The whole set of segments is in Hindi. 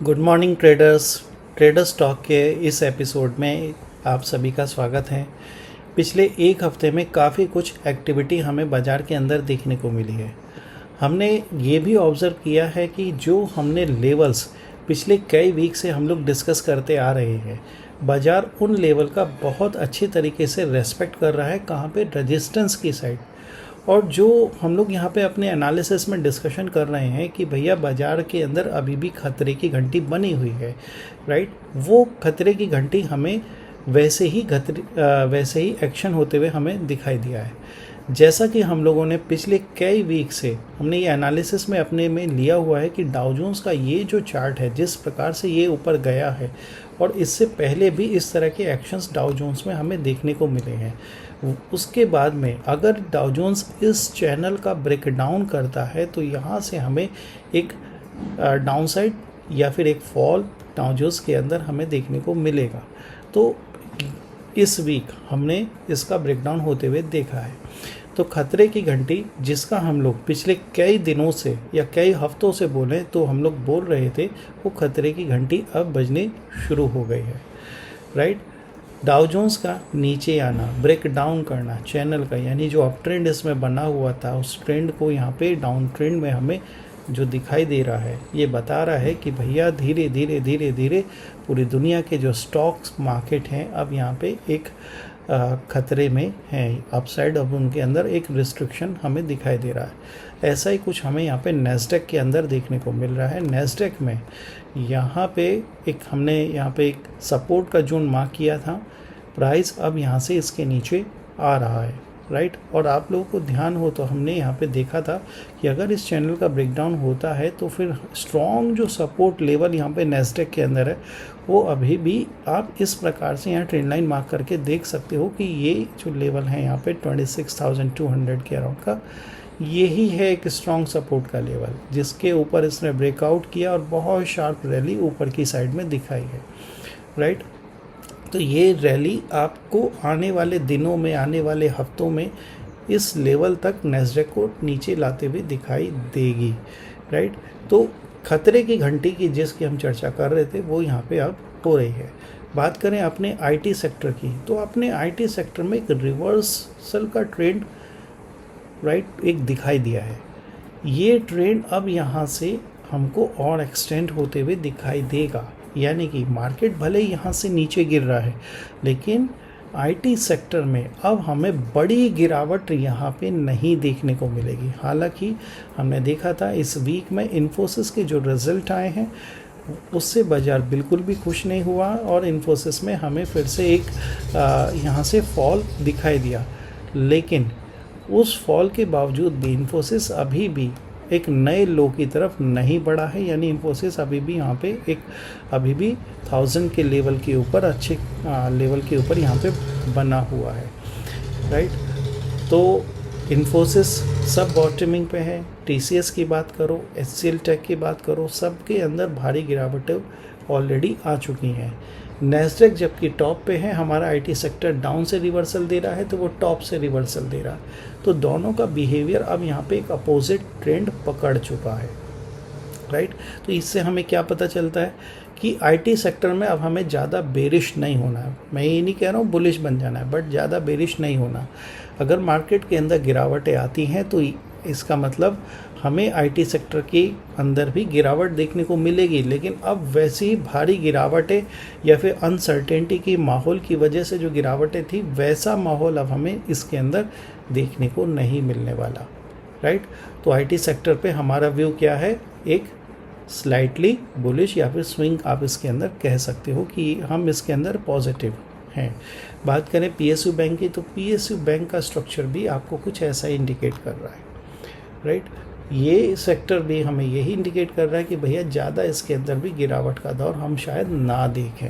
Good morning traders. Traders talk के इस एपिसोड में आप सभी का स्वागत है। पिछले एक हफ्ते में काफ़ी कुछ एक्टिविटी हमें बाज़ार के अंदर देखने को मिली है। हमने ये भी ऑब्ज़र्व किया है कि जो हमने लेवल्स पिछले कई वीक से हम लोग डिस्कस करते आ रहे हैं, बाज़ार उन लेवल का बहुत अच्छी तरीके से रेस्पेक्ट कर रहा है, कहाँ पे रेजिस्टेंस की साइड। और जो हम लोग यहाँ पे अपने एनालिसिस में डिस्कशन कर रहे हैं कि भैया बाज़ार के अंदर अभी भी खतरे की घंटी बनी हुई है, राइट। वो खतरे की घंटी हमें वैसे ही एक्शन होते हुए हमें दिखाई दिया है। जैसा कि हम लोगों ने पिछले कई वीक से हमने ये एनालिसिस में अपने में लिया हुआ है कि डाउ जोन्स का ये जो चार्ट है, जिस प्रकार से ये ऊपर गया है, और इससे पहले भी इस तरह के एक्शंस डाउ जोन्स में हमें देखने को मिले हैं। उसके बाद में अगर डाउ जोन्स इस चैनल का ब्रेक डाउन करता है तो यहाँ से हमें एक डाउनसाइड या फिर एक फॉल डाउ जोन्स के अंदर हमें देखने को मिलेगा। तो इस वीक हमने इसका ब्रेकडाउन होते हुए देखा है। तो खतरे की घंटी, जिसका हम लोग पिछले कई दिनों से या कई हफ्तों से बोले तो हम लोग बोल रहे थे, वो खतरे की घंटी अब बजनी शुरू हो गई है, राइट। डाउ जोन्स का नीचे आना, ब्रेक डाउन करना चैनल का, यानी जो अप ट्रेंड इसमें बना हुआ था उस ट्रेंड को यहाँ पे डाउन ट्रेंड में हमें जो दिखाई दे रहा है, ये बता रहा है कि भैया धीरे धीरे पूरी दुनिया के जो स्टॉक्स मार्केट हैं अब यहाँ पे एक खतरे में हैं। अपसाइड अब उनके अंदर एक रिस्ट्रिक्शन हमें दिखाई दे रहा है। ऐसा ही कुछ हमें यहाँ पे नेस्डेक के अंदर देखने को मिल रहा है। नेस्डेक में यहाँ पे हमने यहाँ पे एक सपोर्ट का जोन मार्क किया था, प्राइस अब यहाँ से इसके नीचे आ रहा है, राइट। और आप लोगों को ध्यान हो तो हमने यहाँ पे देखा था कि अगर इस चैनल का ब्रेकडाउन होता है तो फिर स्ट्रॉन्ग जो सपोर्ट लेवल यहाँ पे नेस्डेक के अंदर है, वो अभी भी आप इस प्रकार से यहाँ ट्रेंड लाइन मार्क करके देख सकते हो कि ये जो लेवल है यहाँ पे 26,200 के अराउंड का, यही है एक स्ट्रॉन्ग सपोर्ट का लेवल, जिसके ऊपर इसने ब्रेकआउट किया और बहुत शार्प रैली ऊपर की साइड में दिखाई है, राइट। तो ये रैली आपको आने वाले दिनों में, आने वाले हफ्तों में इस लेवल तक नेस्डेक को नीचे लाते हुए दिखाई देगी, राइट। तो खतरे की घंटी की जिसकी हम चर्चा कर रहे थे वो यहाँ पे अब हो रही है। बात करें अपने आईटी सेक्टर की, तो अपने आईटी सेक्टर में एक रिवर्सल का ट्रेंड, राइट, एक दिखाई दिया है। ये ट्रेंड अब यहाँ से हमको और एक्सटेंड होते हुए दिखाई देगा, यानी कि मार्केट भले ही यहाँ से नीचे गिर रहा है, लेकिन आईटी सेक्टर में अब हमें बड़ी गिरावट यहाँ पे नहीं देखने को मिलेगी। हालांकि हमने देखा था इस वीक में इन्फोसिस के जो रिज़ल्ट आए हैं उससे बाज़ार बिल्कुल भी खुश नहीं हुआ, और इन्फोसिस में हमें फिर से एक यहाँ से फॉल दिखाई दिया। लेकिन उस फॉल के बावजूद भी इन्फोसिस अभी भी एक नए लो की तरफ नहीं बढ़ा है, यानी इन्फोसिस अभी भी यहाँ पे अभी भी 1000 के लेवल के ऊपर, अच्छे लेवल के ऊपर यहाँ पे बना हुआ है, राइट। तो इन्फोसिस सब बॉटमिंग पे है। टीसीएस की बात करो, एचसीएल टेक की बात करो, सब के अंदर भारी गिरावटें ऑलरेडी आ चुकी हैं। नेस्डेक जबकि टॉप पे है, हमारा आईटी सेक्टर डाउन से रिवर्सल दे रहा है तो वो टॉप से रिवर्सल दे रहा है। तो दोनों का बिहेवियर अब यहाँ पे एक अपोजिट ट्रेंड पकड़ चुका है, राइट। तो इससे हमें क्या पता चलता है कि आईटी सेक्टर में अब हमें ज़्यादा बेरिश नहीं होना है। मैं ये नहीं कह रहा हूँ बुलिश बन जाना है, बट ज़्यादा बेरिश नहीं होना। अगर मार्केट के अंदर गिरावटें आती हैं तो इसका मतलब हमें आईटी सेक्टर के अंदर भी गिरावट देखने को मिलेगी, लेकिन अब वैसी भारी गिरावटें या फिर अनसर्टेनिटी की माहौल की वजह से जो गिरावटें थी, वैसा माहौल अब हमें इसके अंदर देखने को नहीं मिलने वाला, राइट। तो आईटी सेक्टर पे हमारा व्यू क्या है, एक स्लाइटली बुलिश या फिर स्विंग आप इसके अंदर कह सकते हो कि हम इसके अंदर पॉजिटिव हैं। बात करें पीएसयू बैंक की, तो पीएसयू बैंक का स्ट्रक्चर भी आपको कुछ ऐसा ही इंडिकेट कर रहा है, राइट। ये सेक्टर भी हमें यही इंडिकेट कर रहा है कि भैया ज़्यादा इसके अंदर भी गिरावट का दौर हम शायद ना देखें,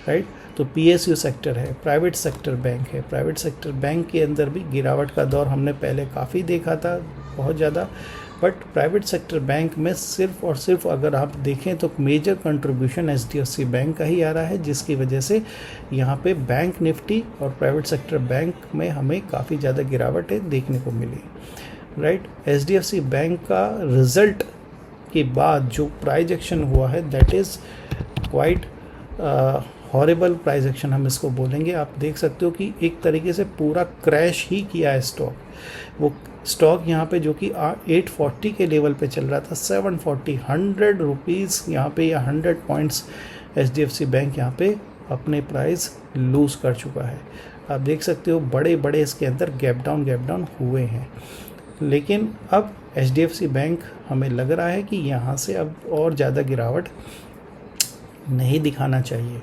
राइट। तो पीएसयू सेक्टर है, प्राइवेट सेक्टर बैंक है। प्राइवेट सेक्टर बैंक के अंदर भी गिरावट का दौर हमने पहले काफ़ी देखा था, बहुत ज़्यादा। बट प्राइवेट सेक्टर बैंक में सिर्फ और सिर्फ अगर आप देखें तो मेजर कंट्रीब्यूशन एचडीएफसी बैंक का ही आ रहा है, जिसकी वजह से यहाँ पे बैंक निफ्टी और प्राइवेट सेक्टर बैंक में हमें काफ़ी ज़्यादा गिरावटें देखने को मिली, राइट। एचडीएफसी बैंक का रिज़ल्ट के बाद जो प्राइस एक्शन हुआ है that is quite horrible price action हम इसको बोलेंगे। आप देख सकते हो कि एक तरीके से पूरा क्रैश ही किया है स्टॉक। वो स्टॉक यहाँ पे जो कि 840 के लेवल पे चल रहा था 740 100 रुपीज़ यहाँ पे या 100 पॉइंट्स HDFC बैंक यहाँ पे अपने प्राइस लूज़ कर चुका है। आप देख सकते हो बड़े बड़े इसके अंदर गैप डाउन हुए हैं, लेकिन अब HDFC बैंक हमें लग रहा है कि यहाँ से अब और ज़्यादा गिरावट नहीं दिखाना चाहिए,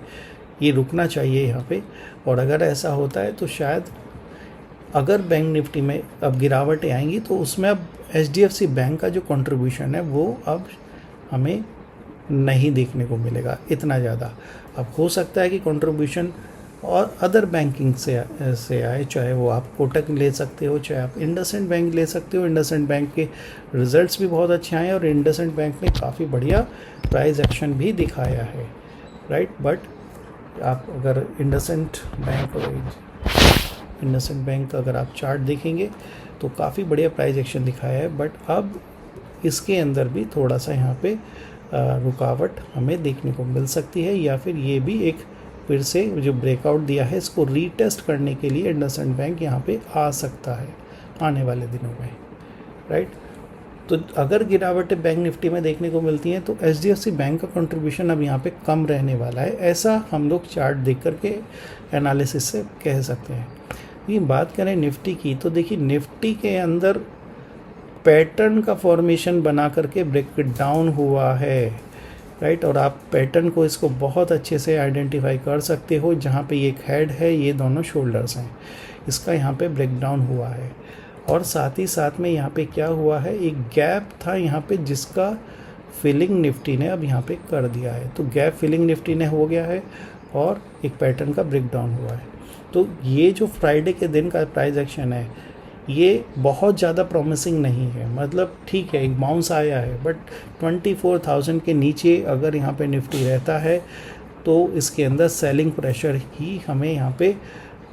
ये रुकना चाहिए यहाँ पे। और अगर ऐसा होता है तो शायद अगर बैंक निफ्टी में अब गिरावटें आएंगी तो उसमें अब HDFC बैंक का जो कंट्रीब्यूशन है वो अब हमें नहीं देखने को मिलेगा इतना ज़्यादा। अब हो सकता है कि कंट्रीब्यूशन और अदर बैंकिंग से आए, चाहे वो आप कोटक ले सकते हो, चाहे आप इंडसइंड बैंक ले सकते हो। इंडसइंड बैंक के रिजल्ट्स भी बहुत अच्छे आए और इंडसइंड बैंक ने काफ़ी बढ़िया प्राइस एक्शन भी दिखाया है, राइट। बट आप अगर इंडसइंड बैंक अगर आप चार्ट देखेंगे तो काफ़ी बढ़िया प्राइस एक्शन दिखाया है, बट अब इसके अंदर भी थोड़ा सा यहाँ पे रुकावट हमें देखने को मिल सकती है, या फिर ये भी एक फिर से जो ब्रेकआउट दिया है इसको रीटेस्ट करने के लिए इंडसइंड बैंक यहाँ पे आ सकता है आने वाले दिनों में, राइट। तो अगर गिरावटें बैंक निफ्टी में देखने को मिलती हैं तो HDFC बैंक का कंट्रीब्यूशन अब यहाँ पे कम रहने वाला है, ऐसा हम लोग चार्ट देख करके एनालिसिस से कह सकते हैं। ये बात करें निफ्टी की तो देखिए निफ्टी के अंदर पैटर्न का फॉर्मेशन बना करके ब्रेक डाउन हुआ है, राइट। और आप पैटर्न को इसको बहुत अच्छे से आइडेंटिफाई कर सकते हो, जहाँ पे ये एक हेड है, ये दोनों शोल्डर्स हैं, इसका यहाँ पे ब्रेक डाउन हुआ है। और साथ ही साथ में यहाँ पे क्या हुआ है, एक गैप था यहाँ पे जिसका फिलिंग निफ्टी ने अब यहाँ पे कर दिया है। तो गैप फिलिंग निफ्टी ने हो गया है और एक पैटर्न का ब्रेक डाउन हुआ है। तो ये जो फ्राइडे के दिन का प्राइस एक्शन है ये बहुत ज़्यादा प्रॉमिसिंग नहीं है, मतलब ठीक है एक बाउंस आया है, बट 24,000 के नीचे अगर यहाँ पे निफ्टी रहता है तो इसके अंदर सेलिंग प्रेशर ही हमें यहाँ पे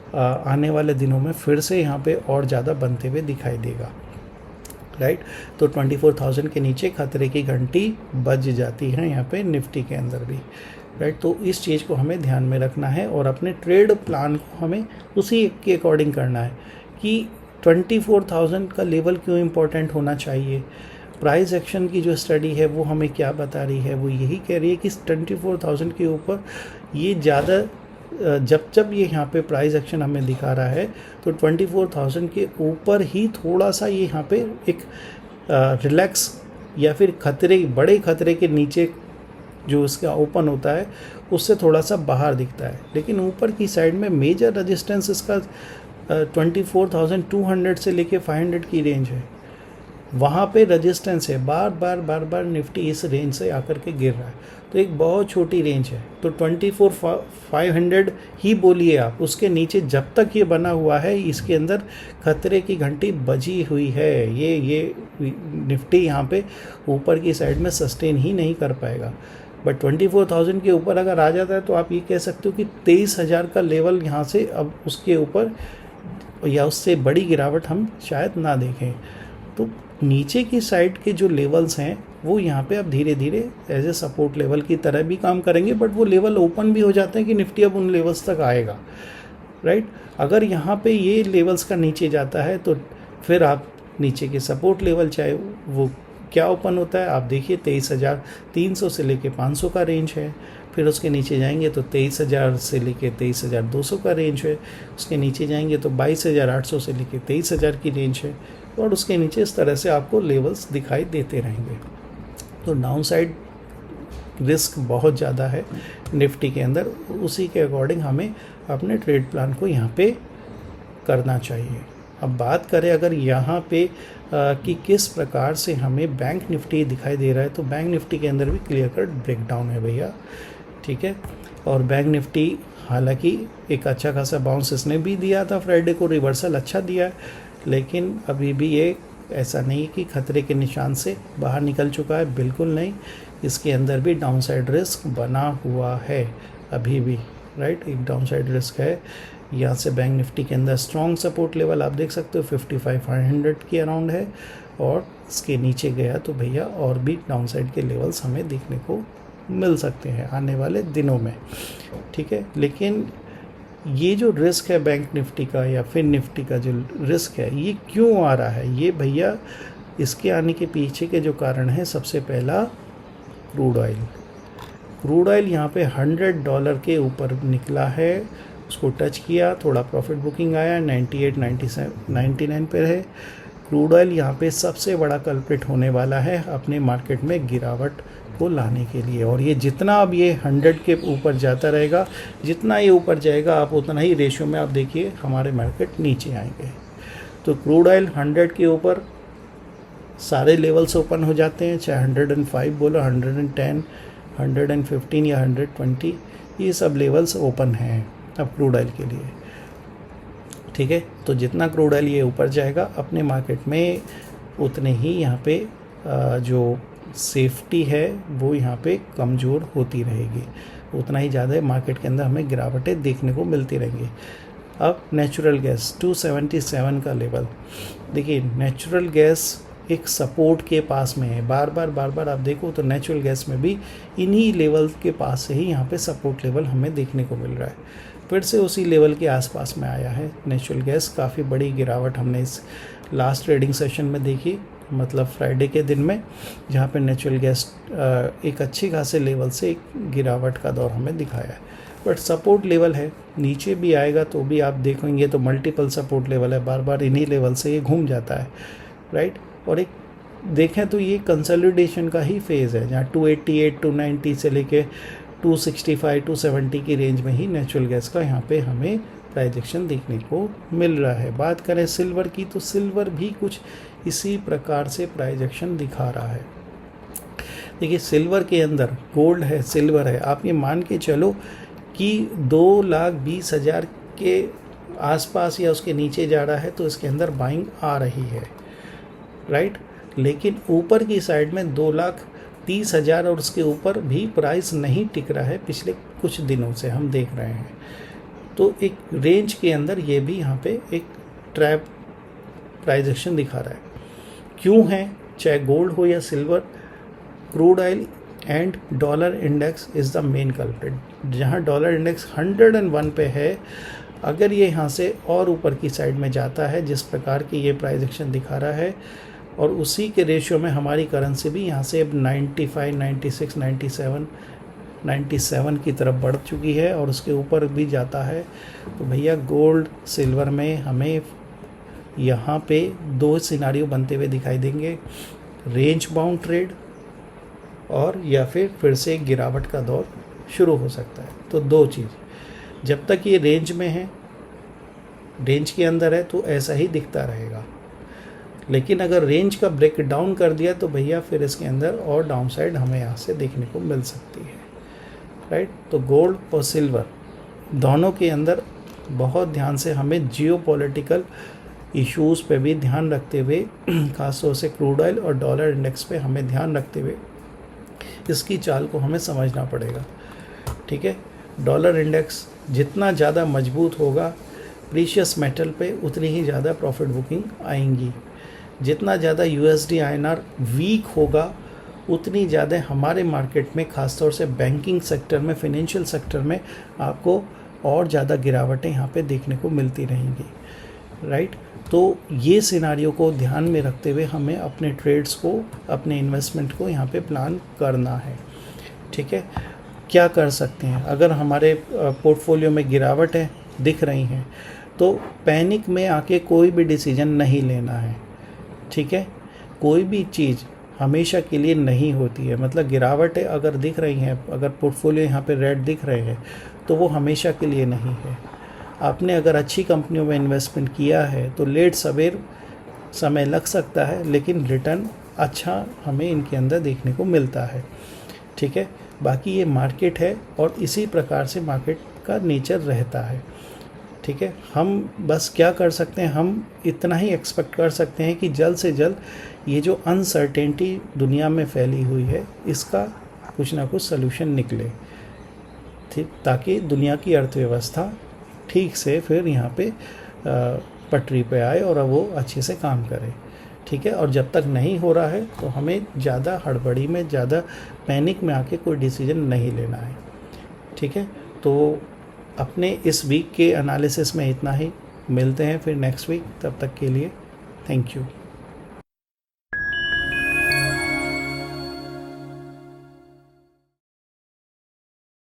आने वाले दिनों में फिर से यहाँ पे और ज़्यादा बनते हुए दिखाई देगा, राइट। तो 24,000 के नीचे खतरे की घंटी बज जाती है यहाँ पे निफ्टी के अंदर भी, राइट। तो इस चीज़ को हमें ध्यान में रखना है और अपने ट्रेड प्लान को हमें उसी के अकॉर्डिंग करना है कि 24,000 का लेवल क्यों इम्पोर्टेंट होना चाहिए। प्राइस एक्शन की जो स्टडी है वो हमें क्या बता रही है, वो यही कह रही है कि 24,000 के ऊपर ये ज़्यादा जब ये यहाँ पे प्राइस एक्शन हमें दिखा रहा है तो 24,000 के ऊपर ही थोड़ा सा ये यहाँ पे एक रिलैक्स या फिर बड़े खतरे के नीचे जो इसका ओपन होता है उससे थोड़ा सा बाहर दिखता है। लेकिन ऊपर की साइड में मेजर रेजिस्टेंस इसका 24,200 से लेके 500 की रेंज है, वहाँ पे रेजिस्टेंस है। बार बार निफ्टी इस रेंज से आकर के गिर रहा है, तो एक बहुत छोटी रेंज है। तो 24,500 ही बोलिए आप, उसके नीचे जब तक ये बना हुआ है इसके अंदर खतरे की घंटी बजी हुई है। ये निफ्टी यहाँ पे ऊपर की साइड में सस्टेन ही नहीं कर पाएगा। बट 24,000 के ऊपर अगर आ जाता है तो आप ये कह सकते हो कि 23,000 का लेवल यहाँ से अब उसके ऊपर या उससे बड़ी गिरावट हम शायद ना देखें। तो नीचे की साइड के जो लेवल्स हैं वो यहाँ पे अब धीरे धीरे एज ए सपोर्ट लेवल की तरह भी काम करेंगे, बट वो लेवल ओपन भी हो जाते हैं कि निफ्टी अब उन लेवल्स तक आएगा, राइट। अगर यहाँ पे ये लेवल्स का नीचे जाता है तो फिर आप नीचे के सपोर्ट लेवल चाहे वो क्या ओपन होता है आप देखिए 23,300 से लेके 500 का रेंज है। फिर उसके नीचे जाएंगे तो 23,000 से लेके 23,200 का रेंज है। उसके नीचे जाएंगे तो 22,800 से लेके 23,000 की रेंज है। और उसके नीचे इस तरह से आपको लेवल्स दिखाई देते रहेंगे। तो डाउन साइड रिस्क बहुत ज़्यादा है निफ्टी के अंदर, उसी के अकॉर्डिंग हमें अपने ट्रेड प्लान को यहाँ पे करना चाहिए। अब बात करें अगर यहाँ पे कि किस प्रकार से हमें बैंक निफ्टी दिखाई दे रहा है, तो बैंक निफ्टी के अंदर भी क्लियर कट ब्रेकडाउन है भैया, ठीक है। और बैंक निफ्टी हालांकि एक अच्छा खासा बाउंस इसने भी दिया था फ्राइडे को, रिवर्सल अच्छा दिया है, लेकिन अभी भी ये ऐसा नहीं कि खतरे के निशान से बाहर निकल चुका है, बिल्कुल नहीं। इसके अंदर भी डाउनसाइड रिस्क बना हुआ है अभी भी, राइट। एक डाउनसाइड रिस्क है। यहाँ से बैंक निफ्टी के अंदर स्ट्रॉन्ग सपोर्ट लेवल आप देख सकते हो 55,500 के अराउंड है, और इसके नीचे गया तो भैया और भी डाउनसाइड के लेवल्स हमें देखने को मिल सकते हैं आने वाले दिनों में, ठीक है। लेकिन ये जो रिस्क है बैंक निफ्टी का या फिर निफ्टी का जो रिस्क है, ये क्यों आ रहा है? ये भैया इसके आने के पीछे के जो कारण है, सबसे पहला क्रूड ऑयल यहाँ पे $100 के ऊपर निकला है, उसको टच किया, थोड़ा प्रॉफिट बुकिंग आया, 98, 97, 99 पर है। क्रूड ऑयल यहाँ पे सबसे बड़ा कल्प्रिट होने वाला है अपने मार्केट में गिरावट को लाने के लिए। और ये जितना अब ये 100 के ऊपर जाता रहेगा, जितना ये ऊपर जाएगा आप उतना ही रेशियो में आप देखिए हमारे मार्केट नीचे आएंगे। तो क्रूड ऑयल 100 के ऊपर सारे लेवल्स ओपन हो जाते हैं, चाहे 105 बोलो, 110, 115 या 120, ये सब लेवल्स ओपन हैं अब क्रूड ऑयल के लिए, ठीक है। तो जितना क्रूड ऑयल ये ऊपर जाएगा अपने मार्केट में, उतने ही यहाँ पे जो सेफ्टी है वो यहाँ पे कमज़ोर होती रहेगी, उतना ही ज़्यादा मार्केट के अंदर हमें गिरावटें देखने को मिलती रहेंगी। अब नेचुरल गैस 277 का लेवल देखिए, नेचुरल गैस एक सपोर्ट के पास में है, बार बार आप देखो तो नेचुरल गैस में भी इन्हीं लेवल के पास से ही यहाँ पे सपोर्ट लेवल हमें देखने को मिल रहा है। फिर से उसी लेवल के आसपास में आया है नेचुरल गैस। काफ़ी बड़ी गिरावट हमने इस लास्ट ट्रेडिंग सेशन में देखी, मतलब फ्राइडे के दिन में, जहाँ पे नेचुरल गैस एक अच्छी खासे लेवल से एक गिरावट का दौर हमें दिखाया है। बट सपोर्ट लेवल है, नीचे भी आएगा तो भी आप देखेंगे तो मल्टीपल सपोर्ट लेवल है, बार बार इन्हीं लेवल से ये घूम जाता है, राइट। और एक देखें तो ये कंसोलिडेशन का ही फेज़ है, जहाँ 288, 290 से लेके 265, 270 की रेंज में ही नेचुरल गैस का यहाँ पे हमें प्राइजेक्शन देखने को मिल रहा है। बात करें सिल्वर की, तो सिल्वर भी कुछ इसी प्रकार से प्राइजेक्शन दिखा रहा है। देखिए सिल्वर के अंदर गोल्ड है, सिल्वर है, आप ये मान के चलो कि 2,20,000 के आसपास या उसके नीचे जा रहा है तो इसके अंदर बाइंग आ रही है, राइट। लेकिन ऊपर की साइड में 2,30,000 और उसके ऊपर भी प्राइस नहीं टिक रहा है, पिछले कुछ दिनों से हम देख रहे हैं। तो एक रेंज के अंदर ये भी यहाँ पे एक ट्रैप प्राइजेक्शन दिखा रहा है। क्यों है? चाहे गोल्ड हो या silver, crude oil and dollar index is the main culprit. जहाँ डॉलर इंडेक्स 101 पे है, अगर ये यहाँ से और ऊपर की साइड में जाता है जिस प्रकार की ये प्राइजेक्शन दिखा रहा है, और उसी के रेशियो में हमारी करेंसी भी यहाँ से अब 95, 96, 97 की तरफ बढ़ चुकी है और उसके ऊपर भी जाता है, तो भैया गोल्ड सिल्वर में हमें यहाँ पे दो सिनारियो बनते हुए दिखाई देंगे, रेंज बाउंड ट्रेड और या फिर से एक गिरावट का दौर शुरू हो सकता है। तो दो चीज़, जब तक ये रेंज में है, रेंज के अंदर है, तो ऐसा ही दिखता रहेगा। लेकिन अगर रेंज का ब्रेक डाउन कर दिया तो भैया फिर इसके अंदर और डाउनसाइड हमें यहाँ से देखने को मिल सकती है, राइट। तो गोल्ड और सिल्वर दोनों के अंदर बहुत ध्यान से हमें जियोपॉलिटिकल इश्यूज़ पे भी ध्यान रखते हुए, खासतौर से क्रूड ऑयल और डॉलर इंडेक्स पे हमें ध्यान रखते हुए इसकी चाल को हमें समझना पड़ेगा, ठीक है। डॉलर इंडेक्स जितना ज़्यादा मजबूत होगा, प्रीशियस मेटल पे उतनी ही ज़्यादा प्रॉफिट बुकिंग आएंगी। जितना ज़्यादा USD INR वीक होगा, उतनी ज़्यादा हमारे मार्केट में, ख़ासतौर से बैंकिंग सेक्टर में, फाइनेंशियल सेक्टर में आपको और ज़्यादा गिरावटें यहाँ पे देखने को मिलती रहेंगी, राइट। तो ये सिनारियो को ध्यान में रखते हुए हमें अपने ट्रेड्स को, अपने इन्वेस्टमेंट को यहाँ पे प्लान करना है, ठीक है। क्या कर सकते हैं? अगर हमारे पोर्टफोलियो में गिरावट है दिख रही हैं, तो पैनिक में आके कोई भी डिसीजन नहीं लेना है, ठीक है। कोई भी चीज़ हमेशा के लिए नहीं होती है, मतलब गिरावटें अगर दिख रही हैं, अगर पोर्टफोलियो यहाँ पे रेड दिख रहे हैं, तो वो हमेशा के लिए नहीं है। आपने अगर अच्छी कंपनियों में इन्वेस्टमेंट किया है तो लेट सवेर समय लग सकता है, लेकिन रिटर्न अच्छा हमें इनके अंदर देखने को मिलता है, ठीक है। बाकी ये मार्केट है और इसी प्रकार से मार्केट का नेचर रहता है, ठीक है। हम बस क्या कर सकते हैं, हम इतना ही एक्सपेक्ट कर सकते हैं कि जल्द से जल्द ये जो अनसर्टेनिटी दुनिया में फैली हुई है, इसका कुछ ना कुछ सलूशन निकले, ठीक, ताकि दुनिया की अर्थव्यवस्था ठीक से फिर यहाँ पे पटरी पे आए और वो अच्छे से काम करे, ठीक है। और जब तक नहीं हो रहा है तो हमें ज़्यादा हड़बड़ी में, ज़्यादा पैनिक में आके कोई डिसीजन नहीं लेना है, ठीक है। तो अपने इस वीक के एनालिसिस में इतना ही, मिलते हैं फिर नेक्स्ट वीक, तब तक के लिए थैंक यू।